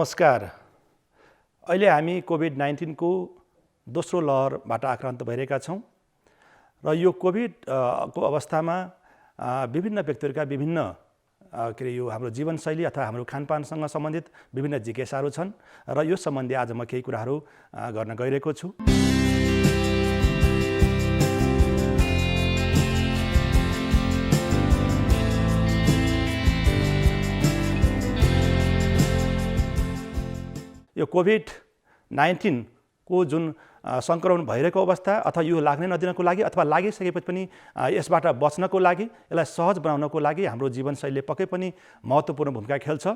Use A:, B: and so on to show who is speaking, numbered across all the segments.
A: नमस्कार। अहिले हामी कोभिड-19 को दोस्रो लहरबाट आक्रान्त भइरहेका छौँ र यो कोभिड को अवस्थामा विभिन्न व्यक्तिहरूका विभिन्न यो हाम्रो जीवनशैली अथवा हाम्रो खानपानसँग सम्बन्धित विभिन्न जिज्ञासाहरू छन् र यो सम्बन्धी आज म केही कुराहरू गर्न गइरहेको छु। यो कोभिड-19 को जुन सङ्क्रमण भइरहेको अवस्था अथवा यो लाग्ने नदिनको लागि अथवा लागिसकेपछि पनि यसबाट बच्नको लागि यसलाई सहज बनाउनको लागि हाम्रो जीवनशैलीले पक्कै पनि महत्त्वपूर्ण भूमिका खेल्छ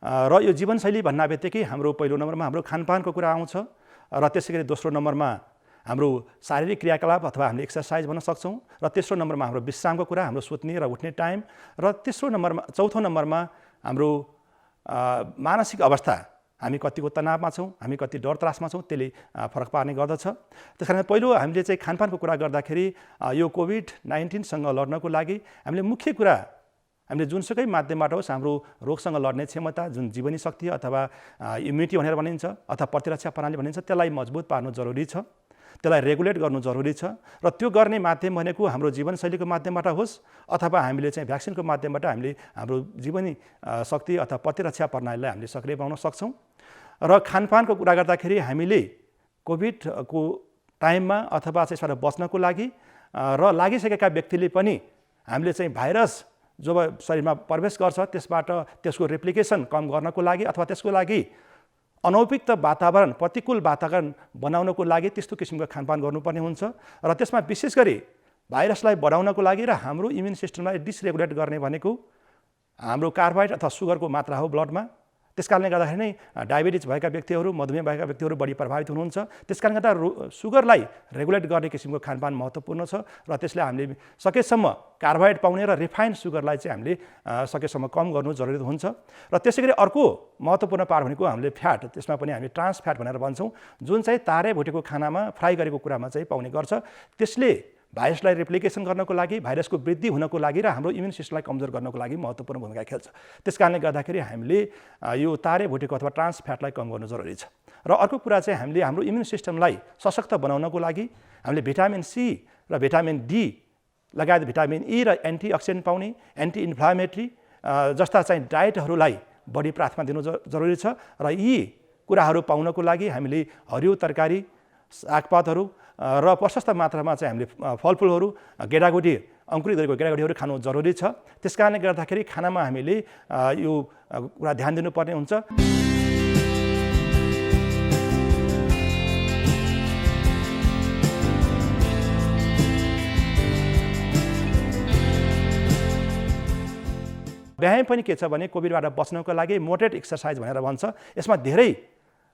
A: र यो जीवनशैली भन्ना बित्तिकै हाम्रो पहिलो नम्बरमा हाम्रो खानपानको कुरा आउँछ र त्यसैगरी दोस्रो नम्बरमा हाम्रो शारीरिक क्रियाकलाप अथवा हामीले एक्सर्साइज भन्न सक्छौँ र तेस्रो नम्बरमा हाम्रो विश्रामको कुरा, हाम्रो सुत्ने र उठ्ने टाइम र चौथो नम्बरमा हाम्रो मानसिक अवस्था, हामी कतिको तनावमा छौँ, हामी कति डर त्रासमा छौँ, त्यसले फरक पार्ने गर्दछ। त्यसकारण पहिलो हामीले चाहिँ खानपानको कुरा गर्दाखेरि यो कोभिड-19सँग लड्नको लागि हामीले मुख्य कुरा हामीले जुनसुकै माध्यमबाट होस् हाम्रो रोगसँग लड्ने क्षमता जुन जीवनी शक्ति अथवा इम्युनिटी भनेर भनिन्छ अथवा प्रतिरक्षा प्रणाली भनिन्छ त्यसलाई मजबुत पार्नु जरुरी छ, त्यसलाई रेगुलेट गर्नु जरुरी छ र त्यो गर्ने माध्यम भनेको हाम्रो जीवनशैलीको माध्यमबाट होस् अथवा हामीले चाहिँ भ्याक्सिनको माध्यमबाट हामीले हाम्रो जीवनी शक्ति अथवा प्रतिरक्षा प्रणालीलाई हामीले सक्रिय बनाउन सक्छौँ। र खानपानको कुरा गर्दाखेरि हामीले कोभिडको टाइममा अथवा चाहिँ यसबाट बच्नको लागि र लागिसकेका व्यक्तिले पनि हामीले चाहिँ भाइरस जब शरीरमा प्रवेश गर्छ त्यसबाट त्यसको रेप्लिकेसन कम गर्नको लागि अथवा त्यसको लागि अनौपयुक्त वातावरण, प्रतिकूल वातावरण बनाउनको लागि त्यस्तो किसिमको खानपान गर्नुपर्ने हुन्छ र त्यसमा विशेष गरी भाइरसलाई बढाउनको लागि र हाम्रो इम्युन सिस्टमलाई डिसरेगुलेट गर्ने भनेको हाम्रो कार्बोहाइड्रेट अथवा सुगरको मात्रा हो ब्लडमा। त्यसकारणले गर्दाखेरि नै डायबिटिज भएका व्यक्तिहरू, मधुमेह भएका व्यक्तिहरू बढी प्रभावित हुनुहुन्छ। त्यसकारणले गर्दा सुगरलाई रेगुलेट गर्ने किसिमको खानपान महत्त्वपूर्ण छ र त्यसले हामीले सकेसम्म कार्बोहाइड्रेट पाउने र रिफाइन्ड सुगरलाई चाहिँ हामीले सकेसम्म कम गर्नु जरुरी हुन्छ। र त्यसैगरी अर्को महत्त्वपूर्ण पार्ट भनेको हामीले फ्याट, त्यसमा पनि हामी ट्रान्स फ्याट भनेर भन्छौँ, जुन चाहिँ तारे भुटेको खानामा फ्राई गरेको कुरामा चाहिँ पाउने गर्छ। त्यसले भाइरसलाई रेप्लिकेसन गर्नको लागि, भाइरसको वृद्धि हुनको लागि र हाम्रो इम्युन सिस्टमलाई कमजोर गर्नको लागि महत्त्वपूर्ण भूमिका खेल्छ। त्यसकारणले गर्दाखेरि हामीले यो तारे भुटेको अथवा ट्रान्स फ्याटलाई कम गर्नु जरुरी छ। र अर्को कुरा चाहिँ हामीले हाम्रो इम्युन सिस्टमलाई सशक्त बनाउनको लागि हामीले भिटामिन सी र भिटामिन डी लगायत भिटामिन ई र एन्टिअक्सिडेन्ट पाउने, एन्टी इन्फ्लामेटरी जस्ता चाहिँ डायटहरूलाई बढी प्राथमिकता दिनु जरुरी छ र यी कुराहरू पाउनको लागि हामीले हरियो तरकारी, सागपातहरू र प्रशस्त मात्रामा चाहिँ हामीले फलफुलहरू, गेडागुडी, अङ्कुरित गरेको गेडागुडीहरू खानु जरुरी छ। त्यसकारणले गर्दाखेरि खानामा हामीले यो कुरा ध्यान दिनुपर्ने हुन्छ। व्यायाम पनि के छ भने कोभिडबाट बच्नको लागि मोडरेट एक्सर्साइज भनेर भन्छ। यसमा धेरै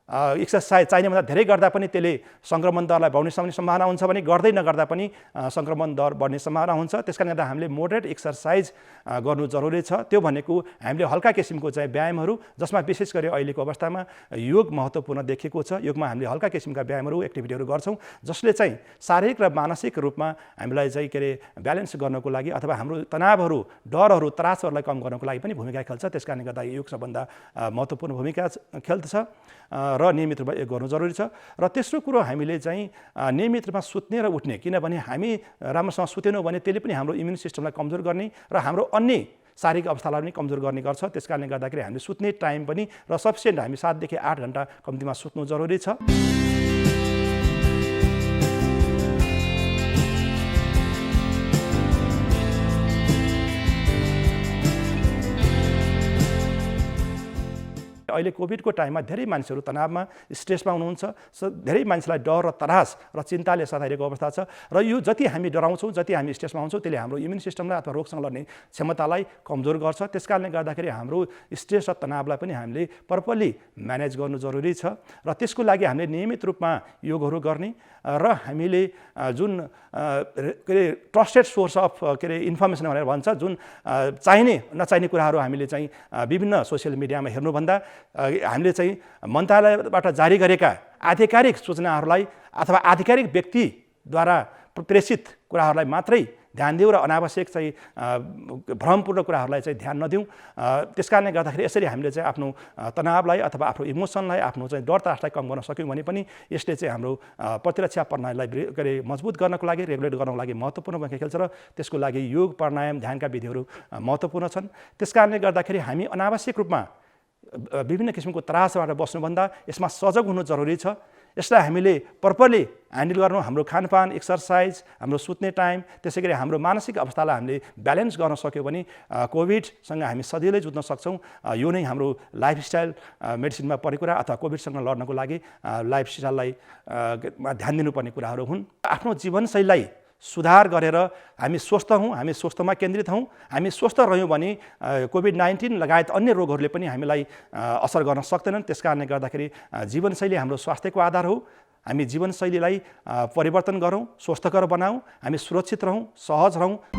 A: एक्सर्साइज चाहिने भन्दा धेरै गर्दा पनि त्यसले सङ्क्रमण दरलाई बढाउने सम्भावना हुन्छ भने गर्दै नगर्दा पनि सङ्क्रमण दर बढ्ने सम्भावना हुन्छ। त्यसकारणले गर्दा हामीले मोडरेट एक्सर्साइज गर्नु जरुरी छ। त्यो भनेको हामीले हल्का किसिमको चाहिँ व्यायामहरू, जसमा विशेष गरी अहिलेको अवस्थामा योग महत्त्वपूर्ण देखिएको छ। योगमा हामीले हल्का किसिमका व्यायामहरू, एक्टिभिटीहरू गर्छौँ जसले चाहिँ शारीरिक र मानसिक रूपमा हामीलाई चाहिँ ब्यालेन्स गर्नको लागि अथवा हाम्रो तनावहरू, डरहरू, त्रासहरूलाई कम गर्नको लागि पनि भूमिका खेल्छ। त्यसकारणले गर्दा योग सबभन्दा महत्त्वपूर्ण भूमिका खेल्छ र नियमित रूपमा गर्नु जरुरी छ। र तेस्रो कुरो हामीले चाहिँ नियमित रूपमा सुत्ने र उठ्ने, किनभने हामी राम्रोसँग सुतेनौँ भने त्यसले पनि हाम्रो इम्युन सिस्टमलाई कमजोर गर्ने र हाम्रो अन्य शारीरिक अवस्थालाई पनि कमजोर गर्ने गर्छ। त्यसकारणले गर्दाखेरि हामीले सुत्ने टाइम पनि र सफिसियन्ट हामी 7 देखि 8 घण्टा कम्तीमा सुत्नु जरुरी छ। अहिले कोभिडको टाइममा धेरै मान्छेहरू तनावमा, स्ट्रेसमा हुनुहुन्छ। धेरै मान्छेलाई डर र त्रास र चिन्ताले सताइरहेको अवस्था छ र यो जति हामी डराउँछौँ, जति हामी स्ट्रेसमा हुन्छौँ त्यसले हाम्रो इम्युन सिस्टमलाई अथवा रोगसँग लड्ने क्षमतालाई कमजोर गर्छ। त्यसकारणले गर्दाखेरि हाम्रो स्ट्रेस र तनावलाई पनि हामीले प्रपरली म्यानेज गर्नु जरुरी छ र त्यसको लागि हामीले नियमित रूपमा योगहरू गर्ने र हामीले जुन ट्रस्टेड सोर्स अफ इन्फर्मेसन भनेर भन्छ, जुन चाहिने नचाहिने कुराहरू हामीले चाहिँ विभिन्न सोसियल मिडियामा हेर्नुभन्दा हामीले चाहिँ मन्त्रालयबाट जारी गरेका आधिकारिक सूचनाहरूलाई अथवा आधिकारिक व्यक्तिद्वारा प्रेषित कुराहरूलाई मात्रै ध्यान दिउँ र अनावश्यक चाहिँ भ्रमपूर्ण कुराहरूलाई चाहिँ ध्यान नदिउँ। त्यस कारणले गर्दाखेरि यसरी हामीले चाहिँ आफ्नो तनावलाई अथवा आफ्नो इमोसनलाई, आफ्नो चाहिँ डर त्रासलाई कम गर्न सक्यौँ भने पनि यसले चाहिँ हाम्रो प्रतिरक्षा प्रणालीलाई मजबुत गर्नको लागि, रेगुलेट गर्नको लागि महत्त्वपूर्ण भूमिका खेल्छ र त्यसको लागि योग, प्राणायाम, ध्यानका विधिहरू महत्त्वपूर्ण छन्। त्यस कारणले गर्दाखेरि हामी अनावश्यक रूपमा विभिन्न किसिमको त्रासबाट बस्नुभन्दा यसमा सजग हुनु जरुरी छ। यसलाई हामीले प्रपरली ह्यान्डल गर्नु, हाम्रो खानपान, एक्सर्साइज, हाम्रो सुत्ने टाइम, त्यसै गरी हाम्रो मानसिक अवस्थालाई हामीले ब्यालेन्स गर्न सक्यौँ भने कोभिडसँग हामी सजिलै जुझ्न सक्छौँ। यो नै हाम्रो लाइफस्टाइल मेडिसिनमा पर्ने कुरा अथवा कोभिडसँग लड्नको लागि लाइफस्टाइललाई ध्यान दिनुपर्ने कुराहरू हुन्। आफ्नो जीवनशैलीलाई सुधार गरेर हामी स्वस्थ हौँ, हामी स्वस्थमा केन्द्रित हौँ, हामी स्वस्थ रह्यौँ भने कोभिड-19 लगायत अन्य रोगहरूले पनि हामीलाई असर गर्न सक्दैनन्। त्यस कारणले गर्दाखेरि जीवनशैली हाम्रो स्वास्थ्यको आधार हो। हामी जीवनशैलीलाई परिवर्तन गरौँ, स्वस्थकर बनाऊँ, हामी सुरक्षित रहौँ, सहज रहौँ।